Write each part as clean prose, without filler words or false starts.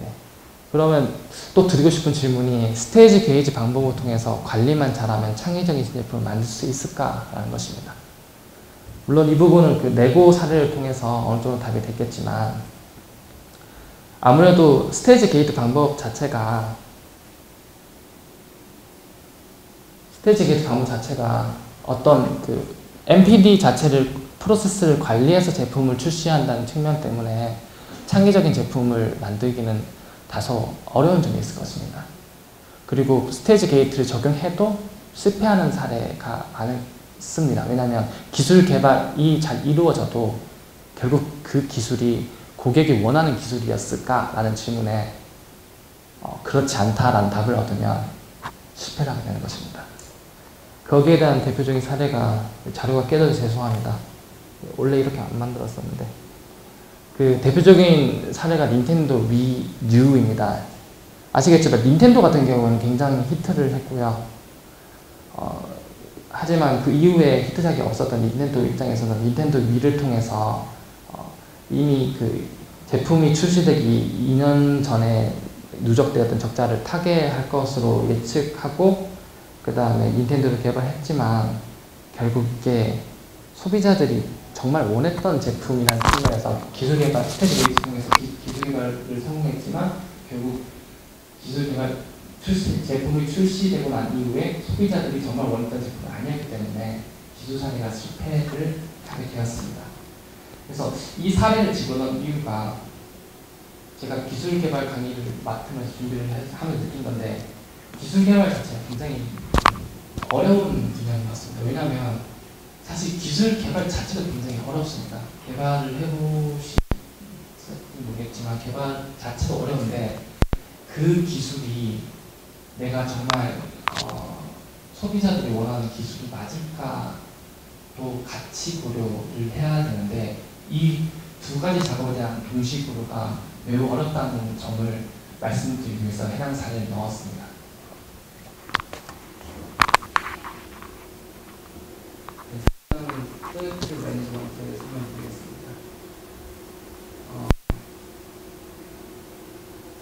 네. 그러면 또 드리고 싶은 질문이 스테이지 게이지 방법을 통해서 관리만 잘하면 창의적인 제품을 만들 수 있을까라는 것입니다. 물론 이 부분은 그 네고 사례를 통해서 어느 정도 답이 됐겠지만 아무래도 스테이지 게이트 방법 자체가 어떤 그 MPD 자체를 프로세스를 관리해서 제품을 출시한다는 측면 때문에 창의적인 제품을 만들기는 다소 어려운 점이 있을 것입니다. 그리고 스테이지 게이트를 적용해도 실패하는 사례가 많습니다. 왜냐하면 기술 개발이 잘 이루어져도 결국 그 기술이 고객이 원하는 기술이었을까라는 질문에 그렇지 않다라는 답을 얻으면 실패를 하게 되는 것입니다. 거기에 대한 대표적인 사례가 자료가 깨져서 죄송합니다. 원래 이렇게 안 만들었었는데 그 대표적인 사례가 닌텐도 위 U입니다. 아시겠지만 닌텐도 같은 경우는 굉장히 히트를 했고요. 하지만 그 이후에 히트작이 없었던 닌텐도 입장에서는 닌텐도 위를 통해서 이미 그 제품이 출시되기 2년 전에 누적되었던 적자를 타개할 것으로 예측하고 그 다음에 닌텐도를 개발했지만 결국 이게 소비자들이 정말 원했던 제품이라는 측면에서 기술 개발, 스테이지 게이트 통해서 기술 개발을 성공했지만 결국 기술 개발 제품이 출시되고 난 이후에 소비자들이 정말 원했던 제품이 아니었기 때문에 기술 사례가 실패를 하게 되었습니다. 그래서 이 사례를 집어넣은 이유가 제가 기술 개발 강의를 맡으면서 준비를 하면서 느낀 건데 기술 개발 자체가 굉장히 어려운 분야인 것 같습니다. 왜냐하면 사실 기술 개발 자체가 굉장히 어렵습니다. 개발을 해보시는지 모르겠지만 개발 자체도 어려운데 그 기술이 내가 정말 소비자들이 원하는 기술이 맞을까도 같이 고려를 해야 되는데 이 두 가지 작업에 대한 동시 고려가 매우 어렵다는 점을 말씀드리기 위해서 해당 사례를 넣었습니다. 프로젝트 매니지먼트를 설명드리겠습니다.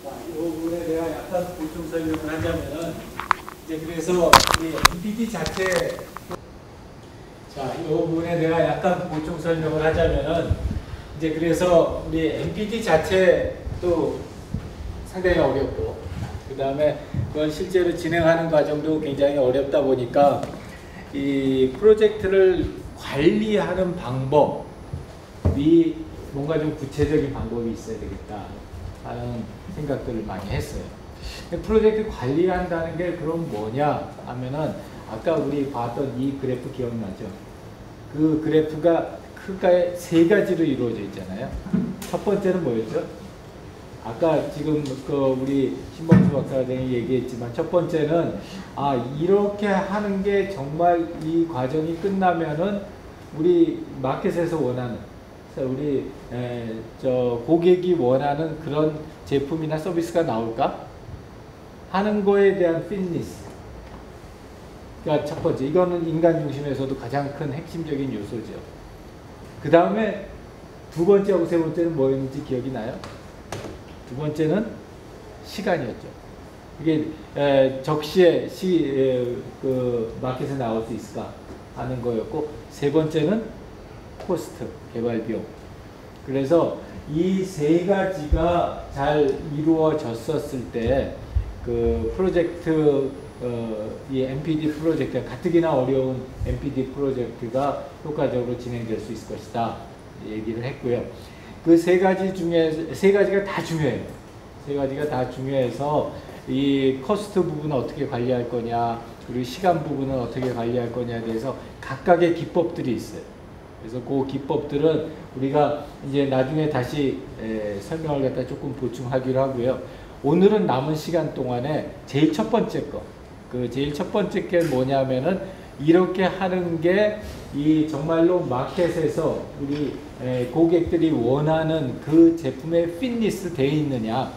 자, 이 부분에 대해 약간 보충 설명을 하자면은 이제 그래서 우리 MPD 자체 자, 이 부분에 대해 약간 보충 설명을 하자면은 이제 그래서 우리 MPD 자체도 상당히 어렵고 그 다음에 그건 실제로 진행하는 과정도 굉장히 어렵다 보니까 이 프로젝트를 관리하는 방법이 뭔가 좀 구체적인 방법이 있어야 되겠다 하는 생각들을 많이 했어요. 프로젝트 관리한다는 게 그럼 뭐냐 하면은 아까 우리 봤던 이 그래프 기억나죠? 그 그래프가 크게 세 가지로 이루어져 있잖아요. 첫 번째는 뭐였죠? 아까 지금 그 우리 신범수 박사장이 얘기했지만 첫 번째는 이렇게 하는 게 정말 이 과정이 끝나면은 우리 마켓에서 원하는 우리 고객이 원하는 그런 제품이나 서비스가 나올까 하는 거에 대한 피트니스가 첫 번째. 이거는 인간 중심에서도 가장 큰 핵심적인 요소죠. 그 다음에 두 번째하고 세 번째는 뭐였는지 기억이 나요? 두 번째는 시간이었죠. 이게 적시에 그 마켓에 나올 수 있을까 하는 거였고, 세 번째는 코스트, 개발 비용. 그래서 이 세 가지가 잘 이루어졌었을 때 그 프로젝트 이 MPD 프로젝트, 가뜩이나 어려운 MPD 프로젝트가 효과적으로 진행될 수 있을 것이다 얘기를 했고요. 그 세 가지 중에 세 가지가 다 중요해요. 세 가지가 다 중요해서 이 코스트 부분은 어떻게 관리할 거냐, 그리고 시간 부분은 어떻게 관리할 거냐에 대해서 각각의 기법들이 있어요. 그래서 그 기법들은 우리가 이제 나중에 다시 설명을 갖다 조금 보충하기로 하고요. 오늘은 남은 시간 동안에 제일 첫 번째 거, 그 제일 첫 번째 게 뭐냐면은 이렇게 하는 게 이 정말로 마켓에서 우리 고객들이 원하는 그 제품에 핏니스 되어 있느냐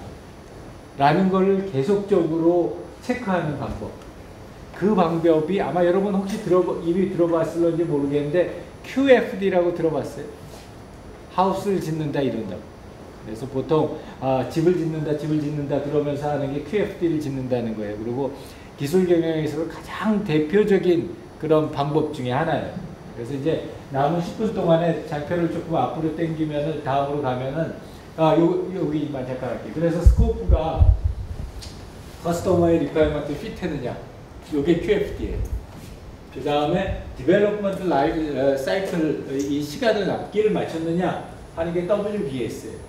라는 걸 계속적으로 체크하는 방법. 그 방법이 아마 여러분 혹시 이미 들어봤을런지 모르겠는데 QFD라고 들어봤어요? 하우스를 짓는다 이런다고. 그래서 보통 집을 짓는다 그러면서 하는 게 QFD를 짓는다는 거예요. 그리고 기술 경영에서 가장 대표적인 그런 방법 중에 하나예요. 그래서 이제 남은 10분 동안에 좌표를 조금 앞으로 당기면은 다음으로 가면은 여기만 잠깐 할게요. 그래서 스코프가 커스터머의 리퀘어먼트 핏했느냐, 이게 QFD예요. 그 다음에 디벨롭먼트 라이프 사이클, 이 시간을 앞길을 맞췄느냐 하는 게 WBS예요.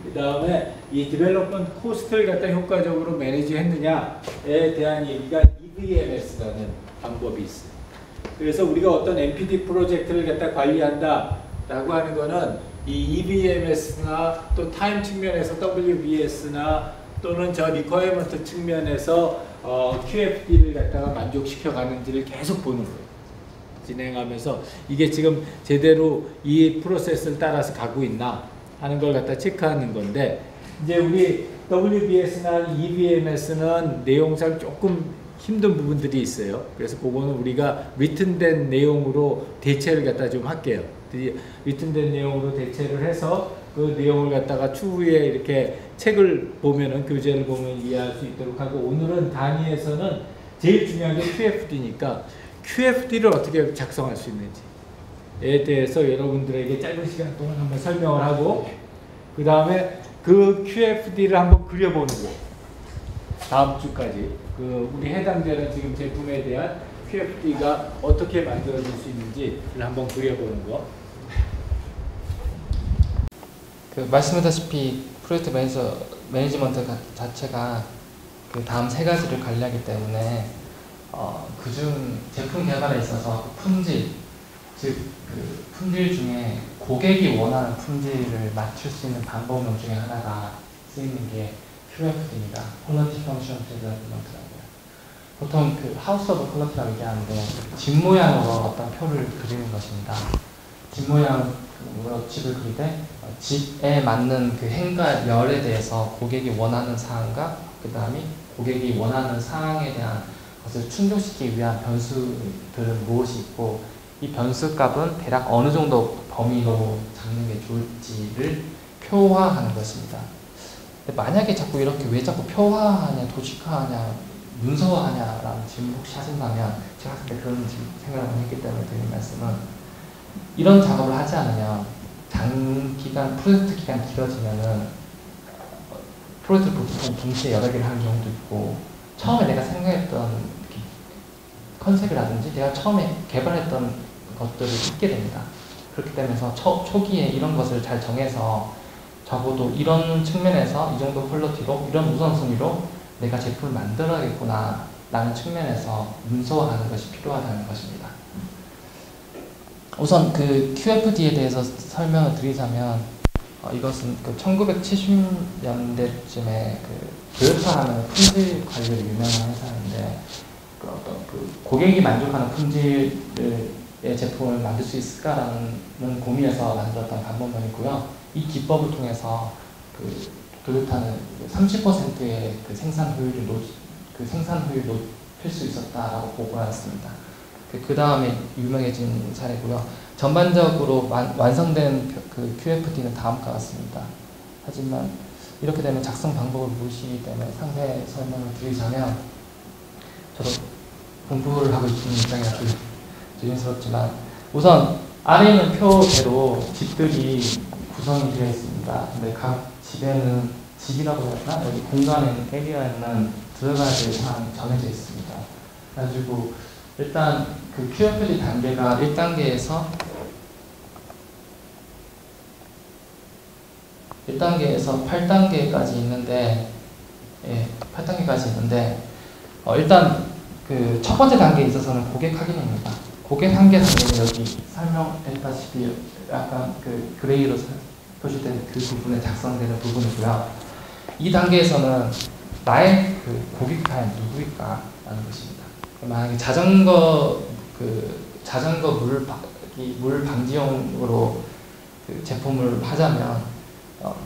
그 다음에 이 디벨롭먼트 코스트를 갖다 효과적으로 매니지 했느냐에 대한 얘기가 EVMS라는 방법이 있어요. 그래서 우리가 어떤 NPD 프로젝트를 갖다 관리한다 라고 하는 거는 이 EVMS나 또 타임 측면에서 WBS나 또는 저 리퀘어먼트 측면에서 QFD를 갖다가 만족시켜 가는지를 계속 보는 거예요. 진행하면서 이게 지금 제대로 이 프로세스를 따라서 가고 있나 하는 걸 갖다 체크하는 건데, 이제 우리 WBS나 EVMS는 내용상 조금 힘든 부분들이 있어요. 그래서 그거는 우리가 리튼된 내용으로 대체를 갖다 좀 할게요. 리튼된 내용으로 대체를 해서 그 내용을 갖다가 추후에 이렇게 책을 보면은, 교재를 보면 이해할 수 있도록 하고, 오늘은 단위에서는 제일 중요한 게 QFD니까 QFD를 어떻게 작성할 수 있는지에 대해서 여러분들에게 짧은 시간 동안 한번 설명을 하고, 그 다음에 그 QFD를 한번 그려보는 거. 다음 주까지 우리 해당되는 지금 제품에 대한 QFD가 어떻게 만들어질 수 있는지를 한번 그려보는 거. 말씀하셨다시피 프로젝트 매니지먼트 자체가 그 다음 세 가지를 관리하기 때문에 그중 제품 개발에 있어서 품질, 즉 그 품질 중에 고객이 원하는 품질을 맞출 수 있는 방법론 중에 하나가 쓰이는 게 QFD입니다. Quality Function Development라고요. 보통 그 하우스 오브 퀄리티라고 얘기하는데 집 모양으로 어떤 표를 그리는 것입니다. 집 모양으로 집을 그리되 집에 맞는 그 행과 열에 대해서 고객이 원하는 사항과 그 다음에 고객이 원하는 사항에 대한 것을 충족시키기 위한 변수들은 무엇이 있고, 이 변수 값은 대략 어느 정도 범위로 잡는 게 좋을지를 표화하는 것입니다. 만약에 자꾸 이렇게 왜 자꾸 표화하냐, 도식화하냐, 문서화하냐라는 질문 혹시 하신다면, 제가 그때 그런 생각을 많이 했기 때문에 드린 말씀은, 이런 작업을 하지 않으면 장기간, 프로젝트 기간이 길어지면은 프로젝트를 보통 동시에 여러 개를 하는 경우도 있고, 처음에 내가 생각했던 컨셉이라든지 내가 처음에 개발했던 것들을 잊게 됩니다. 그렇기 때문에 초기에 이런 것을 잘 정해서 적어도 이런 측면에서 이 정도 퀄리티로 이런 우선순위로 내가 제품을 만들어야겠구나 라는 측면에서 문서화하는 것이 필요하다는 것입니다. 우선 그 QFD에 대해서 설명을 드리자면, 이것은 그 1970년대쯤에 그 도요타라는 품질 관리로 유명한 회사인데, 그 어떤 그 고객이 만족하는 품질의 제품을 만들 수 있을까라는 고민에서 만들었던 방법론이고요. 이 기법을 통해서 그 도요타는 30%의 그 생산 효율을 높일 수 있었다라고 보고했습니다. 그 다음에 유명해진 사례고요. 전반적으로 완성된 그 QFD는 다음과 같습니다. 하지만 이렇게 되면 작성 방법을 모르시기 때문에 상세 설명을 드리자면, 저도 공부를 하고 있는 입장이라 조심스럽지만, 우선 아래 있는 표대로 집들이 구성이 되어 있습니다. 근데 각 집에는, 집이라고 해야 되나? 여기 공간에는, 에리어에는 들어가야 될 사항이 정해져 있습니다. 그래가지고 일단 그 QFD 단계가 1단계에서 8단계까지 있는데, 8단계까지 있는데, 일단 그 첫 번째 단계에 있어서는 고객 확인입니다. 고객 한계 단계는 여기 설명했다시피 약간 그 그레이로 표시된 그 부분에 작성되는 부분이고요. 이 단계에서는 나의 그 고객 과연 누구일까 라는 것입니다. 만약에 자전거 물 방지용으로 그 제품을 하자면,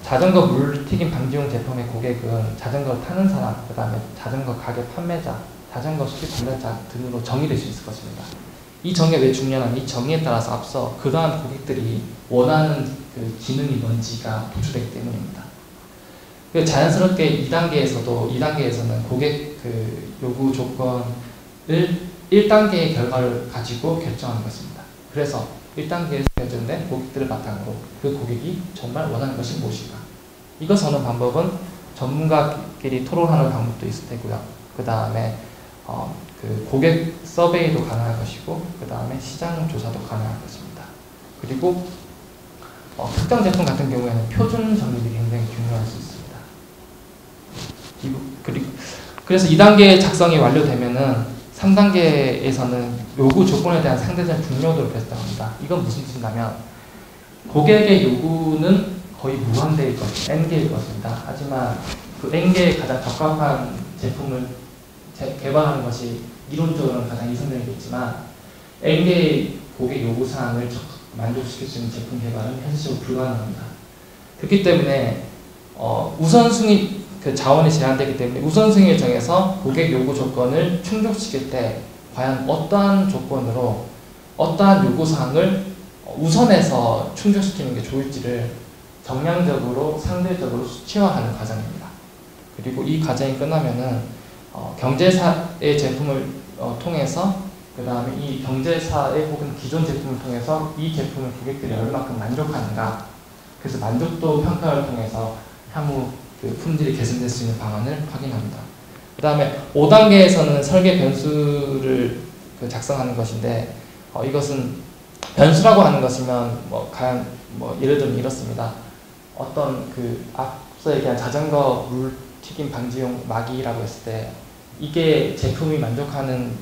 자전거 물튀김 방지용 제품의 고객은 자전거를 타는 사람, 그 다음에 자전거 가게 판매자, 자전거 수입 관련자 등으로 정의될 수 있을 것입니다. 이 정의가 왜 중요하냐면 이 정의에 따라서 앞서 그러한 고객들이 원하는 그 기능이 뭔지가 도출되기 때문입니다. 그 자연스럽게 2단계에서는 고객 그 요구 조건을 1단계의 결과를 가지고 결정하는 것입니다. 그래서 1단계에서 결정된 고객들을 바탕으로 그 고객이 정말 원하는 것이 무엇인가. 이거 서는 방법은 전문가끼리 토론하는 방법도 있을 테고요. 그 다음에 그 고객 서베이도 가능할 것이고, 그 다음에 시장 조사도 가능할 것입니다. 그리고 특정 제품 같은 경우에는 표준 정립이 굉장히 중요할 수 있습니다. 그래서 2단계 작성이 완료되면은 3단계에서는 요구 조건에 대한 상대적 중요도를 결정합니다. 이건 무슨 뜻이냐면 고객의 요구는 거의 무한대일 것입니다. N개일 것입니다. 하지만 그 N개에 가장 적합한 제품을 개발하는 것이 이론적으로는 가장 이성적이겠지만 N개의 고객 요구사항을 만족시킬 수 있는 제품 개발은 현실적으로 불가능합니다. 그렇기 때문에 우선순위 그 자원이 제한되기 때문에 우선순위를 정해서 고객 요구 조건을 충족시킬 때 과연 어떠한 조건으로 어떠한 요구사항을 우선해서 충족시키는 게 좋을지를 정량적으로 상대적으로 수치화하는 과정입니다. 그리고 이 과정이 끝나면은 경제사의 제품을 통해서 그 다음에 이 경제사의 혹은 기존 제품을 통해서 이 제품을 고객들이 얼마큼 만족하는가, 그래서 만족도 평가를 통해서 향후 그 품질이 개선될 수 있는 방안을 확인합니다. 그 다음에 5단계에서는 설계 변수를 작성하는 것인데 이것은 변수라고 하는 것이면 예를 들면 이렇습니다. 어떤 그 앞서 얘기한 자전거 물튀김 방지용 막이라고 했을 때 이게 제품이 만족하는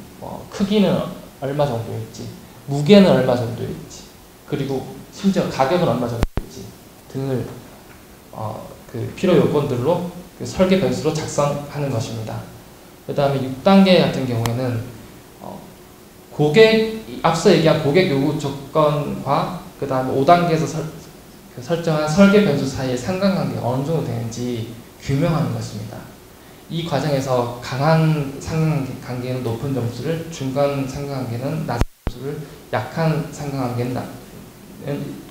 크기는 얼마 정도일지, 무게는 얼마 정도일지, 그리고 심지어 가격은 얼마 정도일지 등을 그 필요 요건들로 그 설계 변수로 작성하는 것입니다. 그 다음에 6단계 같은 경우에는 앞서 얘기한 고객 요구 조건과 그 다음에 5단계에서 설정한 설계 변수 사이의 상관관계가 어느 정도 되는지 규명하는 것입니다. 이 과정에서 강한 상관관계는 높은 점수를, 중간 상관관계는 낮은 점수를, 약한 상관관계는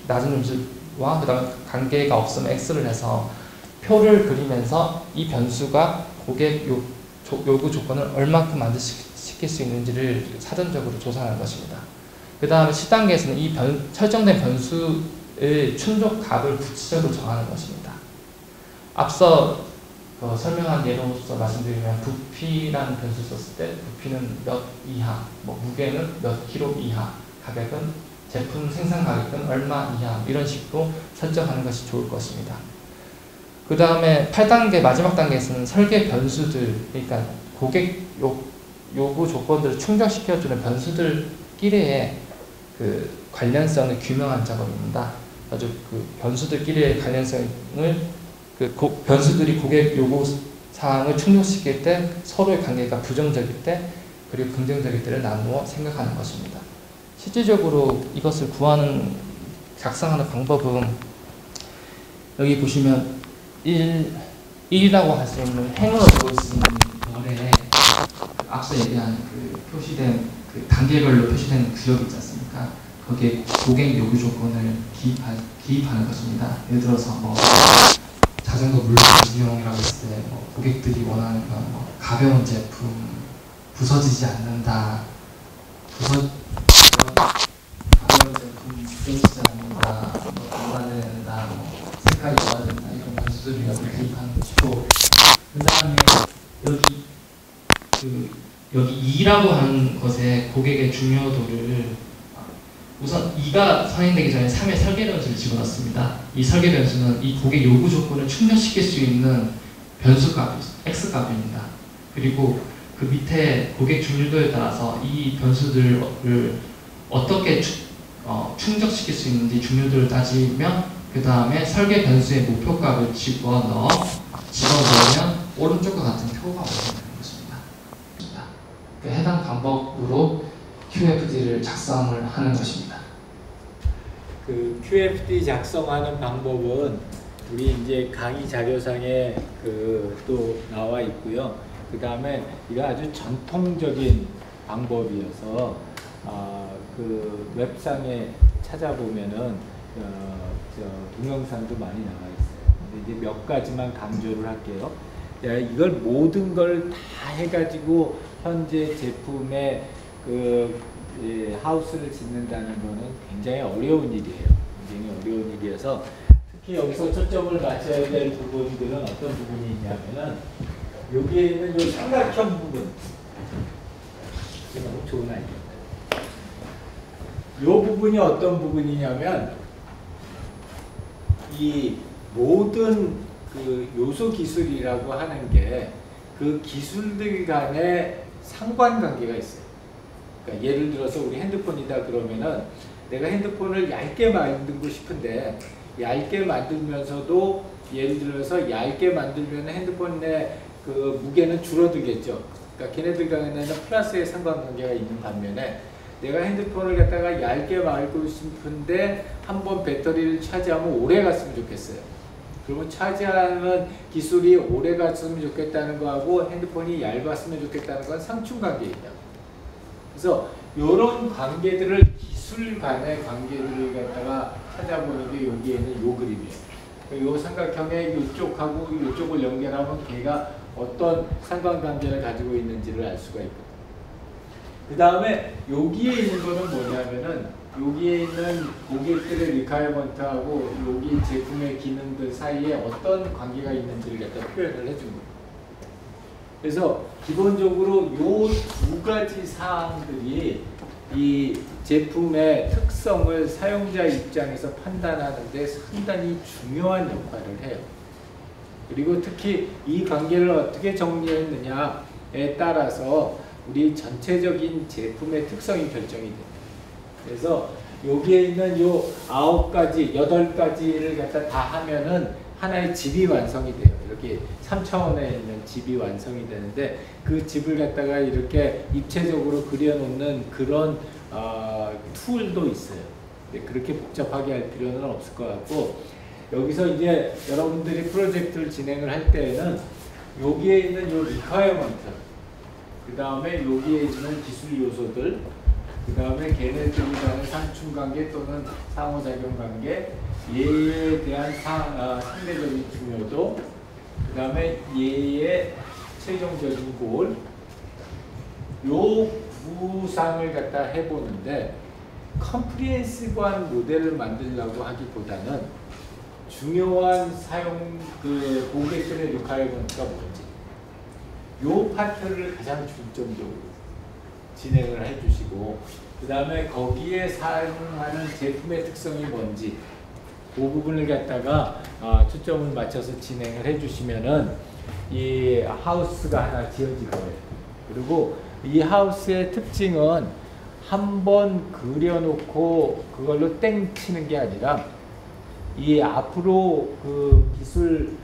낮은 점수와 그 다음에 관계가 없으면 X를 해서 표를 그리면서 이 변수가 고객 요구 조건을 얼마큼 만족시킬 수 있는지를 사전적으로 조사하는 것입니다. 그 다음에 10단계에서는 이 설정된 변수의 충족 값을 구체적으로 정하는 것입니다. 앞서 설명한 예로서 말씀드리면 부피라는 변수 썼을 때 부피는 몇 이하, 무게는 몇 킬로 이하, 가격은 제품 생산 가격은 얼마 이하, 이런 식으로 설정하는 것이 좋을 것입니다. 그 다음에 8단계 마지막 단계에서는 설계 변수들, 그러니까 고객 요구 조건들을 충족시켜주는 변수들끼리의 그 관련성을 규명한 작업입니다. 아주 그 변수들끼리의 관련성을 변수들이 고객 요구 사항을 충족시킬 때 서로의 관계가 부정적일 때 그리고 긍정적일 때를 나누어 생각하는 것입니다. 실질적으로 이것을 작성하는 방법은 여기 보시면 1이라고 할 수 있는 행으로 적을 수 있는 월에 앞서 얘기한 그 표시된 그 단계별로 표시된 구역이 있지 않습니까? 거기에 고객 요구 조건을 기입하는 것입니다. 예를 들어서 자전거 물방지용이라고 했을 때 고객들이 원하는 건 가벼운 제품, 부서지지 않는다, 가벼운 제품 부서지지 않는다, 보관해야 된다, 색깔이 좋아야 된다, 이런 변수들을 기입하는 것이고, 그 다음에 여기 2라고 하는 것에 고객의 중요도를 우선 2가 선행되기 전에 3의 설계 변수를 집어넣습니다. 이 설계 변수는 이 고객 요구 조건을 충족시킬 수 있는 변수값, X값입니다. 그리고 그 밑에 고객 중요도에 따라서 이 변수들을 어떻게 충족시킬 수 있는지 중요도를 따지면 그 다음에 설계 변수의 목표값을 집어넣으면 오른쪽과 같은 표가 완성되는 것입니다. 그 해당 방법으로 QFD를 작성을 하는 것입니다. 그 QFD 작성하는 방법은 우리 이제 강의 자료상에 또 나와 있고요. 그 다음에 이거 아주 전통적인 방법이어서 그 웹상에 찾아보면은 동영상도 많이 나와 있어요. 근데 이제 몇 가지만 강조를 할게요. 이걸 모든 걸 다 해가지고 현재 제품의 하우스를 짓는다는 거는 굉장히 어려운 일이에요. 굉장히 어려운 일이어서 특히 여기서 초점을 맞춰야 될 부분들은 어떤 부분이 있냐면은 여기에 있는 이 삼각형 부분. 이게 너무 좋은 아이디어입니다. 이 부분이 어떤 부분이냐면 이 모든 그 요소 기술이라고 하는 게 그 기술들 간에 상관관계가 있어요. 그러니까 예를 들어서 우리 핸드폰이다 그러면은 내가 핸드폰을 얇게 만들고 싶은데 얇게 만들면서도 예를 들어서 얇게 만들면 핸드폰의 그 무게는 줄어들겠죠. 그러니까 걔네들 간에는 플러스의 상관관계가 있는 반면에 내가 핸드폰을 갖다가 얇게 말고 싶은데 한번 배터리를 차지하면 오래 갔으면 좋겠어요. 그러면 차지하는 기술이 오래 갔으면 좋겠다는 거하고 핸드폰이 얇았으면 좋겠다는 건 상충관계이다. 그래서 이런 관계들을 기술 간의 관계들을 갖다가 찾아보는 게 여기에는 요 그림이에요. 요 삼각형의 이쪽하고 이쪽을 연결하면 걔가 어떤 상관관계를 가지고 있는지를 알 수가 있거든요. 그 다음에 여기에 있는 거는 뭐냐면은 여기에 있는 고객들의 리퀘어먼트하고 여기 제품의 기능들 사이에 어떤 관계가 있는지를 갖다 표현을 해준 거예요. 그래서 기본적으로 요 두 가지 사항들이 이 제품의 특성을 사용자 입장에서 판단하는 데 상당히 중요한 역할을 해요. 그리고 특히 이 관계를 어떻게 정리했느냐에 따라서 우리 전체적인 제품의 특성이 결정이 됩니다. 그래서 여기에 있는 요 9가지, 8가지를 갖다 다 하면은 하나의 집이 완성이 돼요. 이렇게 3차원에 있는 집이 완성이 되는데 그 집을 갖다가 이렇게 입체적으로 그려놓는 그런 툴도 있어요. 그렇게 복잡하게 할 필요는 없을 것 같고 여기서 이제 여러분들이 프로젝트를 진행을 할 때에는 여기에 있는 요 리퀘어먼트 그 다음에 여기에 있는 기술 요소들 그 다음에 걔네들이 간의 상충관계 또는 상호작용관계 얘에 대한 상대적인 중요도 그 다음에 얘의 최종적인 골 요 구상을 갖다 해보는데 컴프리헨시브한 모델을 만들려고 하기보다는 중요한 사용 그 고객들의 리퀘어먼트가 뭔지 요 파트를 가장 중점적으로 진행을 해주시고 그 다음에 거기에 사용하는 제품의 특성이 뭔지 그 부분을 갖다가 초점을 맞춰서 진행을 해주시면은 이 하우스가 하나 지어질 거예요. 그리고 이 하우스의 특징은 한번 그려놓고 그걸로 땡 치는 게 아니라 이 앞으로 그 기술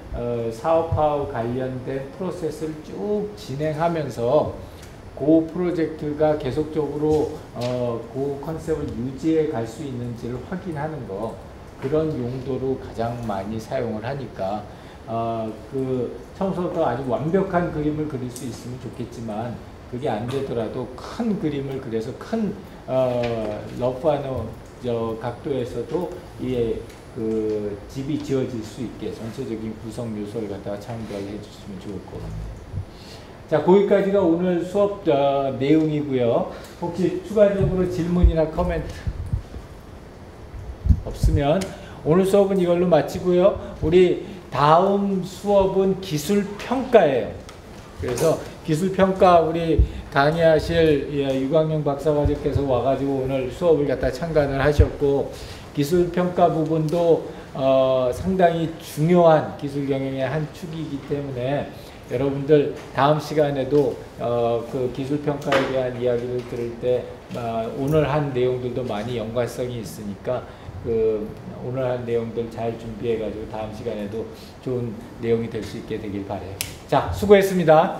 사업화와 관련된 프로세스를 쭉 진행하면서 그 프로젝트가 계속적으로 그 컨셉을 유지해 갈 수 있는지를 확인하는 거 그런 용도로 가장 많이 사용을 하니까 그 처음부터 아주 완벽한 그림을 그릴 수 있으면 좋겠지만 그게 안 되더라도 큰 그림을 그려서 큰 러프한 각도에서도 이 그 집이 지어질 수 있게 전체적인 구성 요소를 갖다가 참고해 주시면 좋을 것 같아요. 자, 거기까지가 오늘 수업 내용이고요. 혹시 추가적으로 질문이나 코멘트 없으면 오늘 수업은 이걸로 마치고요. 우리 다음 수업은 기술 평가예요. 그래서 기술 평가 우리 강의하실 유광영 박사과정께서 와가지고 오늘 수업을 갖다 참관을 하셨고 기술 평가 부분도 상당히 중요한 기술 경영의 한 축이기 때문에 여러분들 다음 시간에도 그 기술 평가에 대한 이야기를 들을 때 오늘 한 내용들도 많이 연관성이 있으니까 그 오늘 한 내용들 잘 준비해 가지고 다음 시간에도 좋은 내용이 될 수 있게 되길 바래요. 자, 수고했습니다.